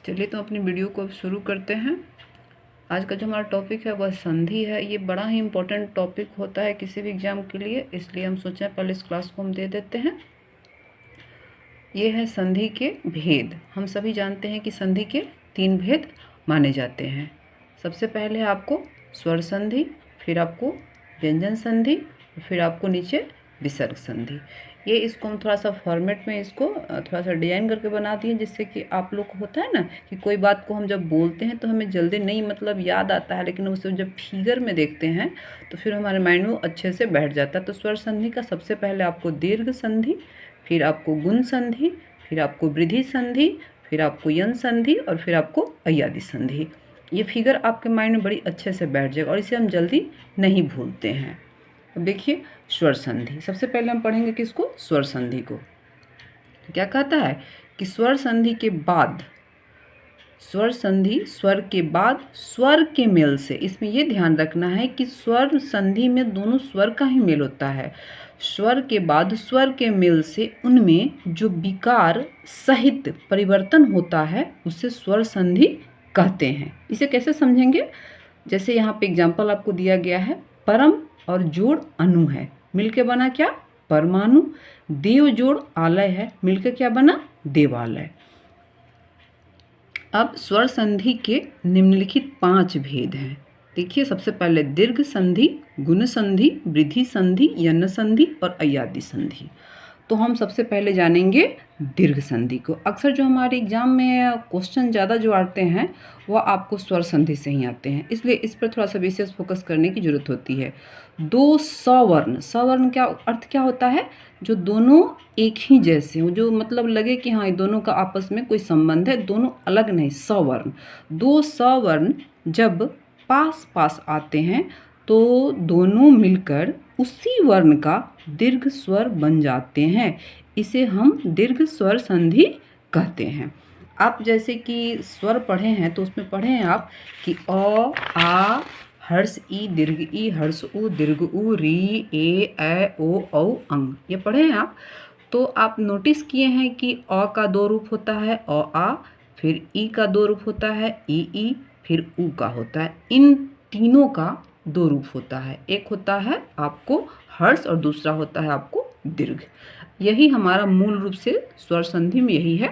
चलिए तो अपनी वीडियो को अब शुरू करते हैं। आज का जो हमारा टॉपिक है वह संधि है। ये बड़ा ही इम्पोर्टेंट टॉपिक होता है किसी भी एग्जाम के लिए, इसलिए हम सोचें पहले इस क्लास को हम दे देते हैं। ये है संधि के भेद। हम सभी जानते हैं कि संधि के 3 भेद माने जाते हैं। सबसे पहले आपको स्वर संधि, फिर आपको व्यंजन संधि, फिर आपको नीचे विसर्ग संधि। ये इसको हम थोड़ा सा फॉर्मेट में इसको थोड़ा सा डिजाइन करके बना दिए, जिससे कि आप लोग को होता है ना कि कोई बात को हम जब बोलते हैं तो हमें जल्दी नहीं याद आता है, लेकिन उसे जब फिगर में देखते हैं तो फिर हमारे माइंड में अच्छे से बैठ जाता है। तो स्वर संधि का सबसे पहले आपको दीर्घ संधि, फिर आपको गुण संधि, फिर आपको वृद्धि संधि, फिर आपको यन संधि और फिर आपको अय्यादी संधि। ये फिगर आपके माइंड में बड़ी अच्छे से बैठ जाएगा और इसे हम जल्दी नहीं भूलते हैं। अब देखिए स्वर संधि। सबसे पहले हम पढ़ेंगे किसको? स्वर संधि को। क्या कहता है कि स्वर संधि के बाद, स्वर संधि स्वर के बाद स्वर के मेल से, इसमें यह ध्यान रखना है कि स्वर संधि में दोनों स्वर का ही मेल होता है। स्वर के बाद स्वर के मेल से उनमें जो विकार सहित परिवर्तन होता है उसे स्वर संधि कहते हैं। इसे कैसे समझेंगे? जैसे यहाँ पे एग्जाम्पल आपको दिया गया है, परम और जोड़ अणु है, मिलके बना क्या? परमाणु। देव जोड़ आलय है, मिलके क्या बना? देवालय। अब स्वर संधि के निम्नलिखित 5 भेद हैं। देखिए सबसे पहले दीर्घ संधि, गुण संधि, वृद्धि संधि, यन संधि और अय्यादी संधि। तो हम सबसे पहले जानेंगे दीर्घ संधि को। अक्सर जो हमारे एग्जाम में क्वेश्चन ज़्यादा जो आते हैं वह आपको स्वर संधि से ही आते हैं, इसलिए इस पर थोड़ा सा विशेष फोकस करने की जरूरत होती है। 2 सवर्ण, सवर्ण क्या अर्थ क्या होता है? जो दोनों एक ही जैसे हो, जो मतलब लगे कि हाँ ये दोनों का आपस में कोई संबंध है, दोनों अलग नहीं। सवर्ण, 2 सवर्ण जब पास पास आते हैं तो दोनों मिलकर उसी वर्ण का दीर्घ स्वर बन जाते हैं। इसे हम दीर्घ स्वर संधि कहते हैं। आप जैसे कि स्वर पढ़े हैं तो उसमें पढ़े हैं आप कि अ, आ, हर्ष ई, हर्ष उ, दीर्घ उ, री, ए, ओ, औ, अंग, ये पढ़े हैं आप। तो आप नोटिस किए हैं कि अ का 2 रूप होता है आ, फिर ई का 2 रूप होता है ई, फिर उ का होता है। इन तीनों का 2 रूप होता है, एक होता है आपको हर्ष और दूसरा होता है आपको दीर्घ। यही हमारा मूल रूप से स्वर संधि में यही है।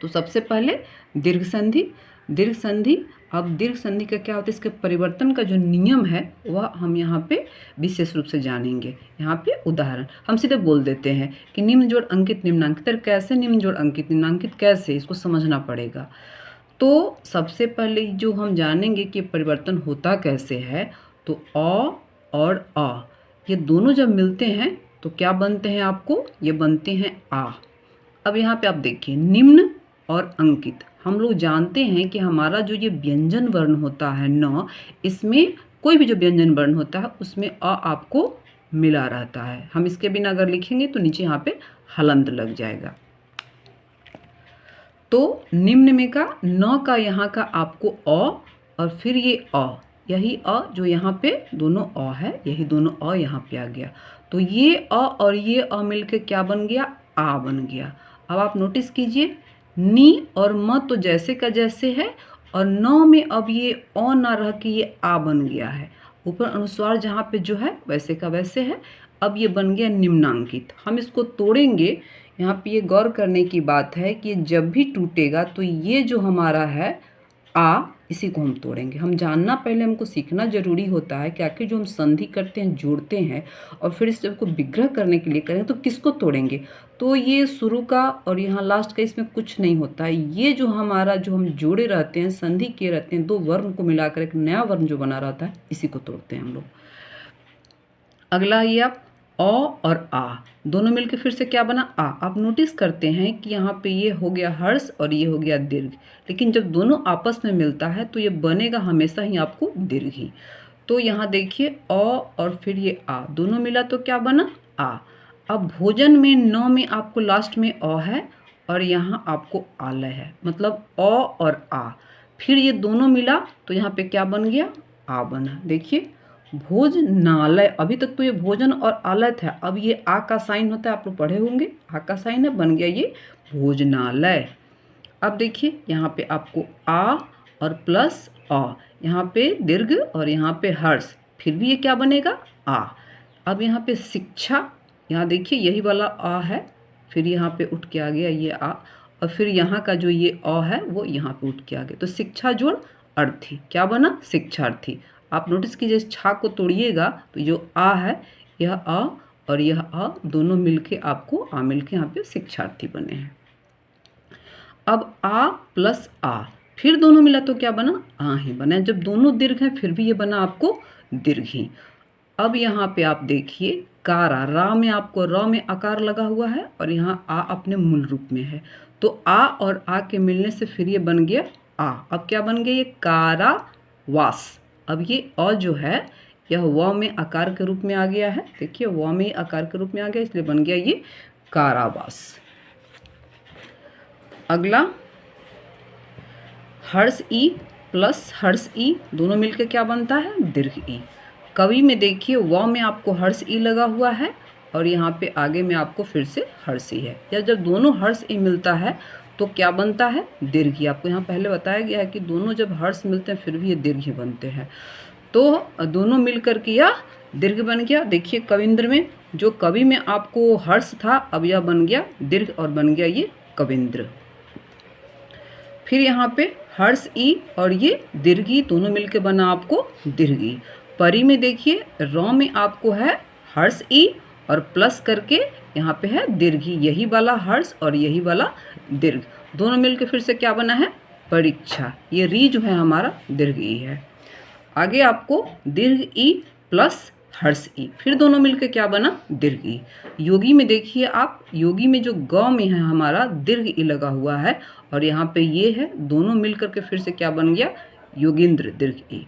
तो सबसे पहले दीर्घ संधि। दीर्घ संधि, अब दीर्घ संधि का क्या होता है, इसके परिवर्तन का जो नियम है वह हम यहाँ पे विशेष रूप से जानेंगे। यहाँ पे उदाहरण हम सीधे बोल देते हैं कि निम्न जोड़ अंकित निम्नांकित। कैसे निम्न जोड़ अंकित निम्नांकित कैसे, इसको समझना पड़ेगा। तो सबसे पहले जो हम जानेंगे कि परिवर्तन होता कैसे है, तो अ और आ ये दोनों जब मिलते हैं तो क्या बनते हैं आपको? ये बनते हैं आ। अब यहाँ पे आप देखिए निम्न और अंकित, हम लोग जानते हैं कि हमारा जो ये व्यंजन वर्ण होता है न, इसमें कोई भी जो व्यंजन वर्ण होता है उसमें अ आपको मिला रहता है। हम इसके बिना अगर लिखेंगे तो नीचे यहाँ पे हलंत लग जाएगा। तो निम्न में का न का यहाँ का आपको अ और फिर ये अ, यही अ जो यहाँ पे दोनों अ है, यही दोनों अ यहाँ पे आ गया। तो ये अ और ये अ मिलके क्या बन गया? आ बन गया। अब आप नोटिस कीजिए नी और म तो जैसे का जैसे है, और न में अब ये अ ना रह के ये आ बन गया है। ऊपर अनुस्वार जहाँ पे जो है वैसे का वैसे है। अब ये बन गया निम्नांकित। हम इसको तोड़ेंगे। यहाँ पे ये गौर करने की बात है कि जब भी टूटेगा तो ये जो हमारा है आ, इसी को हम तोड़ेंगे। हम जानना पहले हमको सीखना जरूरी होता है कि आखिर जो हम संधि करते हैं, जोड़ते हैं और फिर इस सबको विग्रह करने के लिए करें तो किसको तोड़ेंगे। तो ये शुरू का और यहाँ लास्ट का इसमें कुछ नहीं होता है। ये जो हमारा जो हम जोड़े रहते हैं, संधि किए रहते हैं, 2 वर्ण को मिलाकर एक नया वर्ण जो बना रहता है, इसी को तोड़ते हैं हम लोग। अगला ये आप अ और आ दोनों मिलकर फिर से क्या बना? आ। आप नोटिस करते हैं कि यहाँ पे ये हो गया हर्ष और ये हो गया दीर्घ, लेकिन जब दोनों आपस में मिलता है तो ये बनेगा हमेशा ही आपको दीर्घ ही। तो यहाँ देखिए अ और फिर ये आ दोनों मिला तो क्या बना? आ। अब भोजन में न में आपको लास्ट में अ है और यहाँ आपको आलय है, मतलब अ और आ, फिर ये दोनों मिला तो यहाँ पे क्या बन गया? आ बना। देखिए भोजनालय, अभी तक तो ये भोजन और आलय था, अब ये आ का साइन होता है, आप लोग पढ़े होंगे, आ का साइन है, बन गया ये भोजनालय। अब देखिए यहाँ पे आपको आ और प्लस अ, यहाँ पे दीर्घ और यहाँ पे हर्ष, फिर भी ये क्या बनेगा आ। अब यहाँ पे शिक्षा, यहाँ देखिए यही वाला आ है, फिर यहाँ पे उठ के आ गया ये आ, और फिर यहाँ का जो ये अ है वो यहाँ पे उठ के आ गया, तो शिक्षा जोड़ अर्थी क्या बना शिक्षार्थी। आप नोटिस कीजिए छा को तोड़िएगा तो जो आ है यह अ और यह अ दोनों मिलके आपको आ मिलके यहाँ पे शिक्षार्थी बने हैं। अब आ प्लस आ, फिर दोनों मिला तो क्या बना आ ही बना, जब दोनों दीर्घ हैं फिर भी ये बना आपको दीर्घी। अब यहाँ पे आप देखिए कारा, रा में आपको र में आकार लगा हुआ है और यहाँ आ अपने मूल रूप में है, तो आ और आ के मिलने से फिर ये बन गया आ। अब क्या बन गया ये कारावास। अब ये अ जो है यह व में आकार के रूप में आ गया है, देखिए व में आकार के रूप में आ गया इसलिए बन गया ये कारावास। अगला हर्ष ई प्लस हर्ष ई दोनों मिलकर क्या बनता है दीर्घ ई। कवि में देखिए व में आपको हर्ष ई लगा हुआ है और यहाँ पे आगे में आपको फिर से हर्ष ई है, या जब दोनों हर्ष ई मिलता है तो क्या बनता है दीर्घ ई। आपको यहाँ पहले बताया गया है कि दोनों जब हर्ष मिलते हैं फिर भी ये दीर्घ ही बनते हैं, तो दोनों मिलकर के यह दीर्घ बन गया। देखिए कविंद्र में जो कवि में आपको हर्ष था अब यह बन गया दीर्घ और बन गया ये कविंद्र। फिर यहाँ पे हर्ष ई और ये दीर्घी दोनों मिलके बना आपको दीर्घी। परी में देखिए र में आपको है हर्ष ई और प्लस करके यहाँ पे है दीर्घी, यही वाला हर्ष और यही वाला दीर्घ दोनों मिलके फिर से क्या बना है परीक्षा। ये री जो है हमारा दीर्घ ई है। आगे आपको दीर्घ ई प्लस हर्ष ई, फिर दोनों मिलके क्या बना दीर्घ ई। योगी में देखिए आप, योगी में जो ग में है हमारा दीर्घ ई लगा हुआ है और यहाँ पे ये है, दोनों मिलकर के फिर से क्या बन गया योगींद्र दीर्घ ई।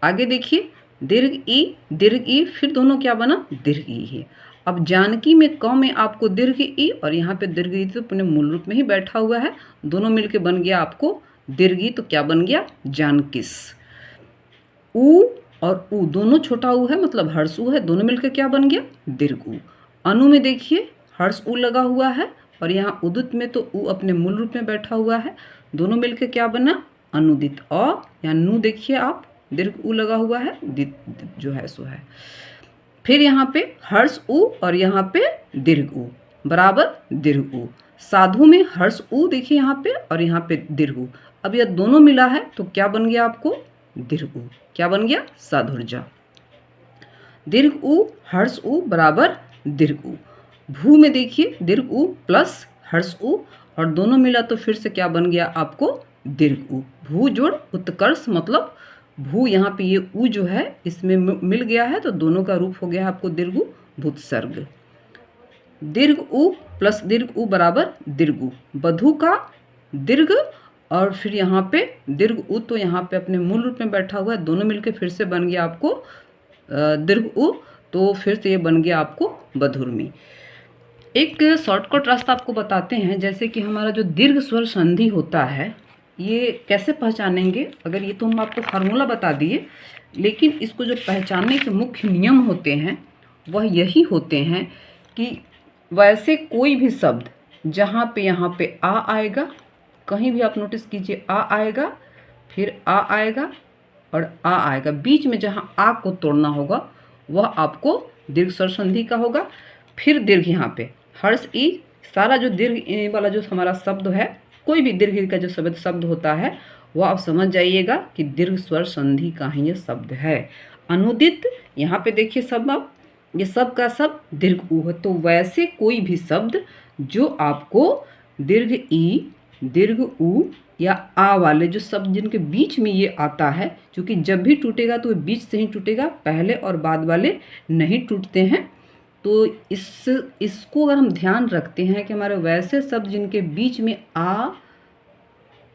आगे देखिए दीर्घ ई फिर दोनों क्या बना दीर्घ ई है। अब जानकी में क में आपको दीर्घ ई और यहाँ पे दीर्घ ई तो अपने मूल रूप में ही बैठा हुआ है, दोनों मिलके बन गया आपको दीर्घ ई, तो क्या बन गया जानकिस। ऊ और ऊ दोनों छोटा ऊ है मतलब हर्ष ऊ है, दोनों मिलकर क्या बन गया दीर्घ ऊ। अनु में देखिए हर्ष ऊ लगा हुआ है और यहाँ उदित में तो ऊ अपने मूल रूप में बैठा हुआ है, दोनों मिलकर क्या बना अनुदित। अ या नु देखिए आप दीर्घ ऊ लगा हुआ है, दित जो है सो है। फिर यहाँ पे हर्ष ऊ और यहाँ पे दीर्घ ऊ बराबर दीर्घ ऊ। साधु में हर्ष ऊ देखिए यहाँ पे और यहाँ पे दीर्घ ऊ, अब यह दोनों मिला है तो क्या बन गया आपको दीर्घ ऊ, क्या बन गया साधुर्जा। दीर्घ ऊ हर्ष ऊ बराबर दीर्घ ऊ। भू में देखिए दीर्घ ऊ प्लस हर्ष ऊ और दोनों मिला तो फिर से क्या बन गया आपको दीर्घ ऊ। भू जोड़ उत्कर्ष मतलब भू, यहाँ पे ये ऊ जो है इसमें मिल गया है तो दोनों का रूप हो गया आपको दीर्घ ऊ भूतसर्ग। दीर्घ ऊ प्लस दीर्घ ऊ बराबर दीर्घ ऊ। बधू का दीर्घ और फिर यहाँ पे दीर्घ ऊ तो यहाँ पे अपने मूल रूप में बैठा हुआ है, दोनों मिलके फिर से बन गया आपको दीर्घ ऊ, तो फिर से ये बन गया आपको बधुर्मी। एक शॉर्टकट रास्ता आपको बताते हैं, जैसे कि हमारा जो दीर्घ स्वर संधि होता है ये कैसे पहचानेंगे। अगर ये तो हम आपको फार्मूला बता दिए, लेकिन इसको जो पहचानने के मुख्य नियम होते हैं वह यही होते हैं कि वैसे कोई भी शब्द जहाँ पे यहाँ पे आ आएगा, कहीं भी आप नोटिस कीजिए आ आएगा फिर आ आएगा और आ आएगा, बीच में जहाँ आ को तोड़ना होगा वह आपको दीर्घ स्वर संधि का होगा। फिर दीर्घ यहाँ पे हर्ष ई, सारा जो दीर्घ वाला जो हमारा शब्द है, कोई भी दीर्घ का जो शब्द होता है वो आप समझ जाइएगा कि दीर्घ स्वर संधि का ही ये शब्द है। अनुदित यहाँ पे देखिए सब, आप ये सब का सब दीर्घ ऊ है, तो वैसे कोई भी शब्द जो आपको दीर्घ ई दीर्घ ऊ या आ वाले जो शब्द जिनके बीच में ये आता है, क्योंकि जब भी टूटेगा तो बीच से ही टूटेगा, पहले और बाद वाले नहीं टूटते हैं, तो इसको अगर हम ध्यान रखते हैं कि हमारे वैसे शब्द जिनके बीच में आ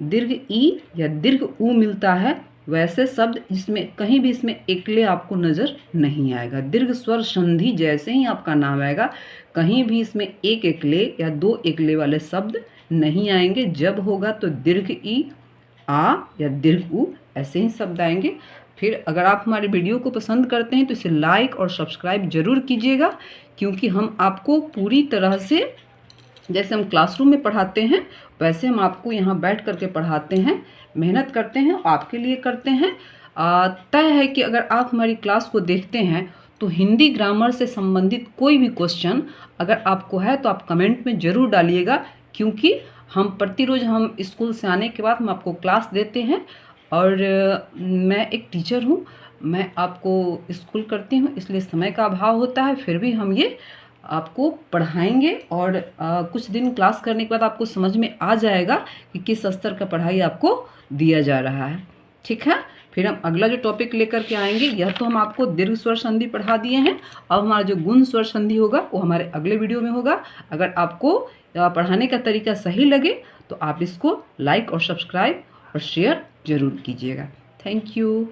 दीर्घ ई या दीर्घ ऊ मिलता है, वैसे शब्द जिसमें कहीं भी इसमें एकले आपको नज़र नहीं आएगा। दीर्घ स्वर संधि जैसे ही आपका नाम आएगा कहीं भी इसमें एक एकले या दो एकले वाले शब्द नहीं आएंगे। जब होगा तो दीर्घ ई आ या दीर्घ ऊ ऐसे ही शब्द आएंगे। फिर अगर आप हमारे वीडियो को पसंद करते हैं तो इसे लाइक और सब्सक्राइब जरूर कीजिएगा, क्योंकि हम आपको पूरी तरह से जैसे हम क्लासरूम में पढ़ाते हैं वैसे हम आपको यहाँ बैठ करके पढ़ाते हैं, मेहनत करते हैं, आपके लिए करते हैं। तय है कि अगर आप हमारी क्लास को देखते हैं तो हिंदी ग्रामर से संबंधित कोई भी क्वेश्चन अगर आपको है तो आप कमेंट में ज़रूर डालिएगा, क्योंकि हम प्रतिरोज़ हम स्कूल से आने के बाद हम आपको क्लास देते हैं। और मैं एक टीचर हूँ, मैं आपको स्कूल करती हूँ, इसलिए समय का अभाव होता है, फिर भी हम ये आपको पढ़ाएंगे। और कुछ दिन क्लास करने के बाद आपको समझ में आ जाएगा कि किस स्तर का पढ़ाई आपको दिया जा रहा है। ठीक है, फिर हम अगला जो टॉपिक लेकर के आएंगे, यह तो हम आपको दीर्घ स्वर संधि पढ़ा दिए हैं। अब हमारा जो गुण स्वर संधि होगा वो हमारे अगले वीडियो में होगा। अगर आपको पढ़ाने का तरीका सही लगे तो आप इसको लाइक और सब्सक्राइब और शेयर ज़रूर कीजिएगा। Thank you.